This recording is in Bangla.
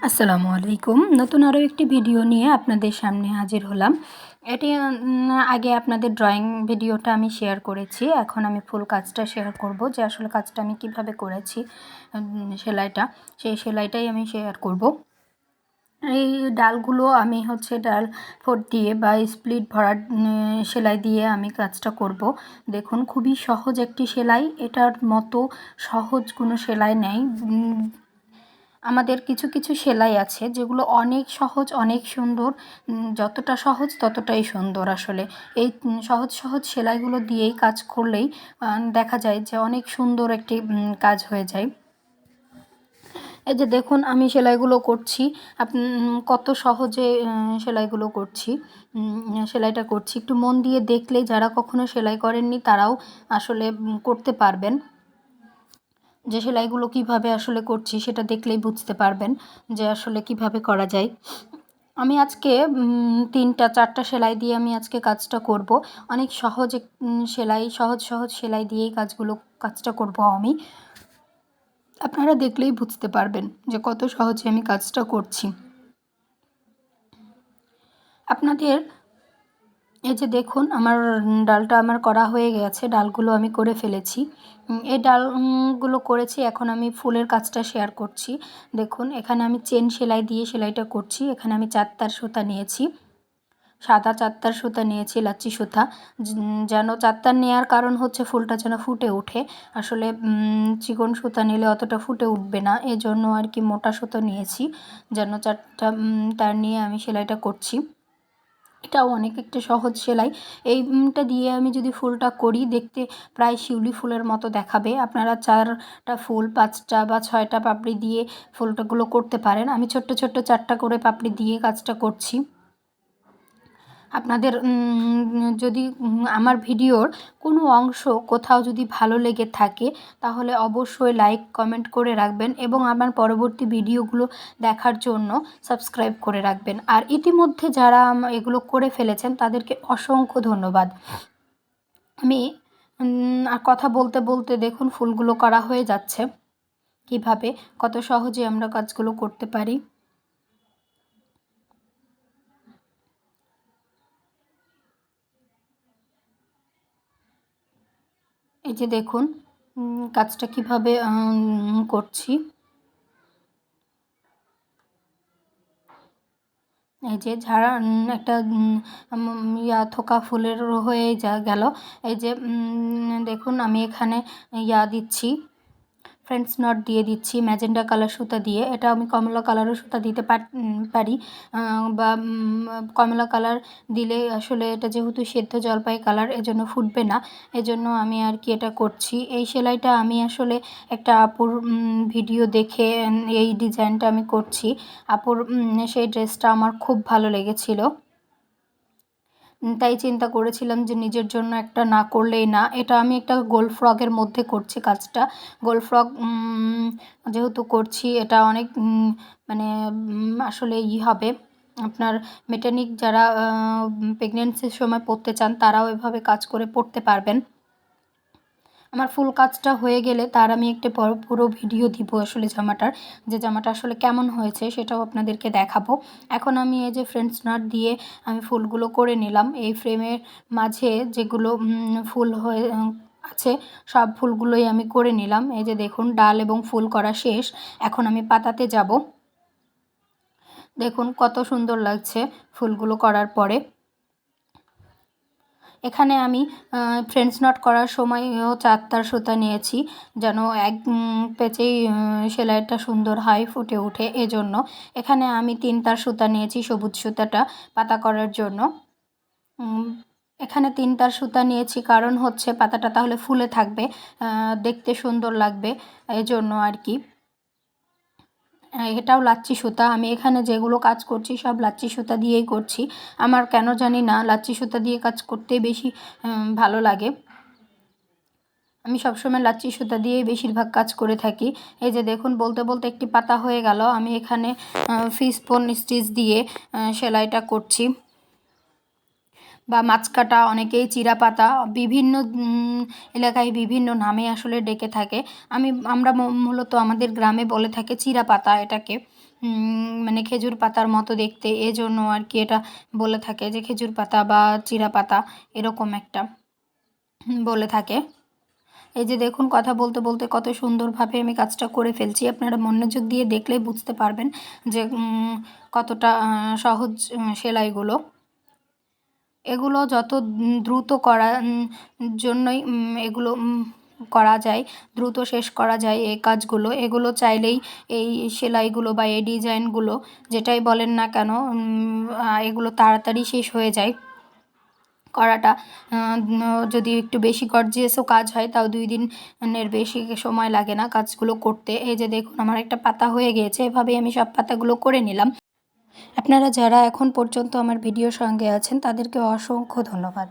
আসসালামু আলাইকুম। নতুন আরও একটি ভিডিও নিয়ে আপনাদের সামনে হাজির হলাম। এটি আগে আপনাদের ড্রয়িং ভিডিওটা আমি শেয়ার করেছি। এখন আমি ফুল কাজটা শেয়ার করব, যে আসলে কাজটা আমি কিভাবে করেছি, সেলাইটা, সেই সেলাইটাই আমি শেয়ার করব। এই ডালগুলো আমি ডাল ফোর দিয়ে বা স্প্লিট ভরা সেলাই দিয়ে আমি কাজটা করব। দেখুন, খুবই সহজ একটি সেলাই, এটার মতো সহজ কোনো সেলাই নেই। আমাদের কিছু কিছু সেলাই আছে যেগুলো অনেক সহজ, অনেক সুন্দর। যতটা সহজ ততটাই সুন্দর। আসলে এই সহজ সহজ সেলাইগুলো দিয়েই কাজ করলেই দেখা যায় যে অনেক সুন্দর একটি কাজ হয়ে যায়। এই যে দেখুন, আমি সেলাইগুলো করছি, কত সহজে সেলাইগুলো করছি, সেলাইটা করছি। একটু মন দিয়ে দেখলে যারা কখনো সেলাই করেননি তারাও আসলে করতে পারবেন। যে সেলাইগুলো কিভাবে আসলে করছি সেটা দেখলেই বুঝতে পারবেন যে আসলে কিভাবে করা যায়। আমি আজকে 3-4টা সেলাই দিয়ে আমি আজকে কাজটা করব। অনেক সহজ সেলাই, সহজ সহজ সেলাই দিয়েই কাজটা করব আমি। আপনারা দেখলেই বুঝতে পারবেন যে কত সহজে আমি কাজটা করছি। আপনাদের এই যে দেখুন, আমার ডালটা করা হয়ে গেছে, ডালগুলো আমি করে ফেলেছি। এই ডালগুলো করেছি, এখন আমি ফুলের কাজটা শেয়ার করছি। দেখুন, এখানে আমি চেন সেলাই দিয়ে সেলাইটা করছি। এখানে আমি 4 তার সুতা নিয়েছি, সাদা 4 তার সুতা নিয়েছি, লাচ্ছি সুতা। যেন 4 তার নেওয়ার কারণ হচ্ছে ফুলটা যেন ফুটে ওঠে। আসলে চিকন সুতা নিলে অতটা ফুটে উঠবে না, এজন্য আর কি মোটা সুতো নিয়েছি, যেন 4টা তার নিয়ে আমি সেলাইটা করছি। এটাও অনেক একটা সহজ সেলাই। এইটা দিয়ে আমি যদি ফুলটা করি, দেখতে প্রায় শিউলি ফুলের মতো দেখাবে। আপনারা 4টা ফুল, 5টা বা 6টা পাপড়ি দিয়ে ফুলটাগুলো করতে পারেন। আমি ছোট্ট ছোট্ট 4টা করে পাপড়ি দিয়ে কাজটা করছি। আপনাদের যদি আমার ভিডিওর কোনো অংশ কোথাও যদি ভালো লেগে থাকে তাহলে অবশ্যই লাইক কমেন্ট করে রাখবেন, এবং আমার পরবর্তী ভিডিওগুলো দেখার জন্য সাবস্ক্রাইব করে রাখবেন। আর ইতিমধ্যে যারা এগুলো করে ফেলেছেন তাদেরকে অসংখ্য ধন্যবাদ। আমি আর কথা বলতে বলতে দেখুন ফুলগুলো করা হয়ে যাচ্ছে। কিভাবে কত সহজে আমরা কাজগুলো করতে পারি। এই যে দেখুন, কাজটা কিভাবে করছি। এই যে ঝাড়া একটা থোকা ফুলের হয়ে গেল। এই যে দেখুন, আমি এখানে দিচ্ছি, ফ্রেন্ডস নট দিয়ে দিচ্ছি ম্যাজেন্টা কালার সুতা দিয়ে। এটা আমি কমলা কালারও সুতা দিতে পারি, বা কমলা কালার দিলে আসলে এটা যেহেতু সেদ্ধ জলপাই কালার, এজন্য ফুটবে না, এজন্য আমি আর কি এটা করছি। এই সেলাইটা আমি আসলে একটা আপুর ভিডিও দেখে এই ডিজাইনটা আমি করছি। আপুর সেই ড্রেসটা আমার খুব ভালো লেগেছিল, তাই চিন্তা করেছিলাম যে নিজের জন্য একটা না করলেই না। এটা আমি একটা গোল ফ্রকের মধ্যে করছি কাজটা। গোল ফ্রক যেহেতু করছি, এটা অনেক মানে আসলে হবে, আপনার মেটার্নিক যারা প্রেগনেন্সির সময় পরতে চান তারাও এভাবে কাজ করে পরতে পারবেন। আমার ফুল কাজটা হয়ে গেলে তার আমি একটা পুরো ভিডিও দিব আসলে জামাটা আসলে কেমন হয়েছে সেটাও আপনাদেরকে দেখাবো। এখন আমি এই যে ফ্রেন্ডস নট দিয়ে আমি ফুলগুলো করে নিলাম। এই ফ্রেমের মাঝে যেগুলো ফুল হয়ে আছে সব ফুলগুলোই আমি করে নিলাম। এই যে দেখুন, ডাল এবং ফুল করা শেষ। এখন আমি পাতাতে যাব। দেখুন কত সুন্দর লাগছে ফুলগুলো করার পরে। এখানে আমি ফ্রেন্ডস নট করার সময়ও 4 তার সুতা নিয়েছি, যেন এক পেঁচেই সেলাইটা সুন্দর হয়, ফুটে ওঠে, এজন্য। এখানে আমি 3 তার সুতা নিয়েছি, সবুজ সুতাটা পাতা করার জন্য। এখানে 3 তার সুতা নিয়েছি কারণ হচ্ছে পাতাটা তাহলে ফুলে থাকবে, দেখতে সুন্দর লাগবে, এজন্য আর কি। এটাও লাচ্ছি সুতা। আমি এখানে যেগুলো কাজ করছি সব লাচ্ছি সুতা দিয়েই করছি। আমার কেন জানি না লাচ্ছি সুতা দিয়ে কাজ করতেই বেশি ভালো লাগে। আমি সবসময় লাচ্ছি সুতা দিয়েই বেশিরভাগ কাজ করে থাকি। এই যে দেখুন, বলতে বলতে একটি পাতা হয়ে গেল। আমি এখানে ফিসবোন স্টিচ দিয়ে সেলাইটা করছি, বা মাছকাটা, অনেকেই চিরা পাতা, বিভিন্ন এলাকায় বিভিন্ন নামে আসলে ডেকে থাকে। আমরা মূলত আমাদের গ্রামে বলে থাকে চিরা পাতা এটাকে। মানে খেজুর পাতার মতো দেখতে, এজন্য আর কি এটা বলে থাকে যে খেজুর পাতা বা চিরা পাতা এরকম একটা বলে থাকে। এই যে দেখুন, কথা বলতে বলতে কত সুন্দরভাবে আমি কাজটা করে ফেলছি। আপনারা মনোযোগ দিয়ে দেখলেই বুঝতে পারবেন যে কতটা সহজ সেলাইগুলো। এগুলো যত দ্রুত করা জন্যই এগুলো করা যায়, দ্রুত শেষ করা যায় এই কাজগুলো। এগুলো চাইলেই এই সেলাইগুলো বা এই ডিজাইনগুলো যেটাই বলেন না কেন, এগুলো তাড়াতাড়ি শেষ হয়ে যায় করাটা। যদি একটু বেশি গর্জিয়াসও কাজ হয় তাও 2 দিনের বেশি সময় লাগে না কাজগুলো করতে। এই যে দেখুন, আমার একটা পাতা হয়ে গিয়েছে। এভাবেই আমি সব পাতাগুলো করে নিলাম। আপনারা যারা এখন পর্যন্ত আমার ভিডিওর সঙ্গে আছেন তাদেরকে অসংখ্য ধন্যবাদ।